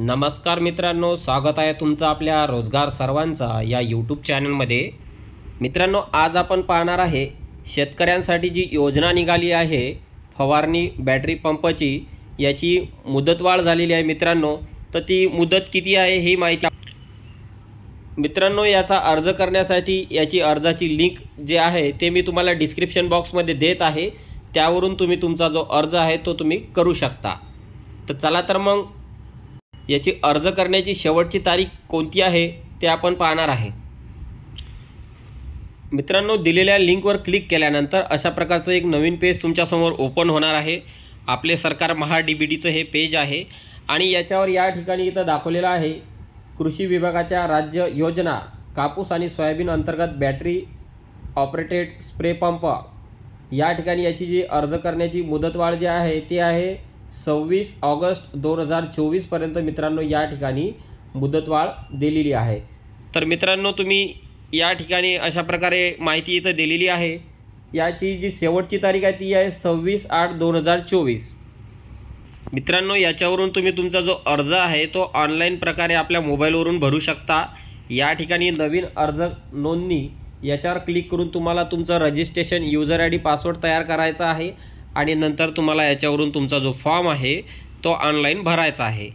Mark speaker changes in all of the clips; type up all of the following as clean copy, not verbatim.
Speaker 1: नमस्कार मित्रांनो, स्वागत आहे तुमचं आपल्या रोजगार सर्वांचा या यूट्यूब चॅनलमध्ये। मित्रांनो, आज आपण पाहणार आहे शेतकऱ्यांसाठी जी योजना निघाली आहे फवारणी बॅटरी पंपची, याची मुदतवाढ झालेली आहे मित्रांनो। तर ती मुदत किती आहे ही माहिती मित्रांनो, याचा अर्ज करण्यासाठी याची अर्जाची लिंक जे आहे ते मी तुम्हाला डिस्क्रिप्शन बॉक्समध्ये देत आहे। त्यावरून तुम्ही तुमचा जो अर्ज आहे तो तुम्ही करू शकता। तर चला तर मग याची अर्ज करण्याची शेवटची तारीख कोणती आहे ते आपण पाहणार आहे। मित्रांनो, दिलेल्या लिंकवर क्लिक केल्यानंतर अशा प्रकारचं एक नवीन पेज तुमच्यासमोर ओपन होणार आहे। आपले सरकार महा DBTचं हे पेज आहे आणि याच्यावर या ठिकाणी इथं दाखवलेलं आहे कृषी विभागाच्या राज्य योजना कापूस आणि सोयाबीन अंतर्गत बॅटरी ऑपरेटेड स्प्रे पंप। या ठिकाणी याची जी अर्ज करण्याची मुदतवाढ जी आहे ती आहे 26 ऑगस्ट 2024 पर्यंत मित्रांनो या ठिकाणी मुदतवाढ दिलेली आहे। तर मित्रांनो, तुम्ही या ठिकाणी अशा प्रकारे माहिती इथं दिलेली आहे। याची जी शेवटची तारीख आहे ती आहे 26/8/2024। मित्रांनो, याच्यावरून तुम्ही तुमचा जो अर्ज आहे तो ऑनलाईन प्रकारे आपल्या मोबाईलवरून भरू शकता। या ठिकाणी नवीन अर्ज नोंदणी याच्यावर क्लिक करून तुम्हाला तुमचं रजिस्ट्रेशन यूजर ID पासवर्ड तयार करायचा आहे आणि नंतर तुम्हाला याच्यावरून तुमचा जो फॉर्म आहे तो ऑनलाईन भरायचा आहे।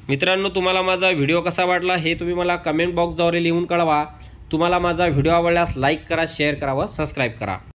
Speaker 1: मित्रांनो, तुम्हाला माझा व्हिडिओ कसा वाटला हे तुम्ही मला कमेंट बॉक्सद्वारे लिहून कळवा। तुम्हाला माझा व्हिडिओ आवडल्यास लाईक करा, शेअर करा व सबस्क्राईब करा।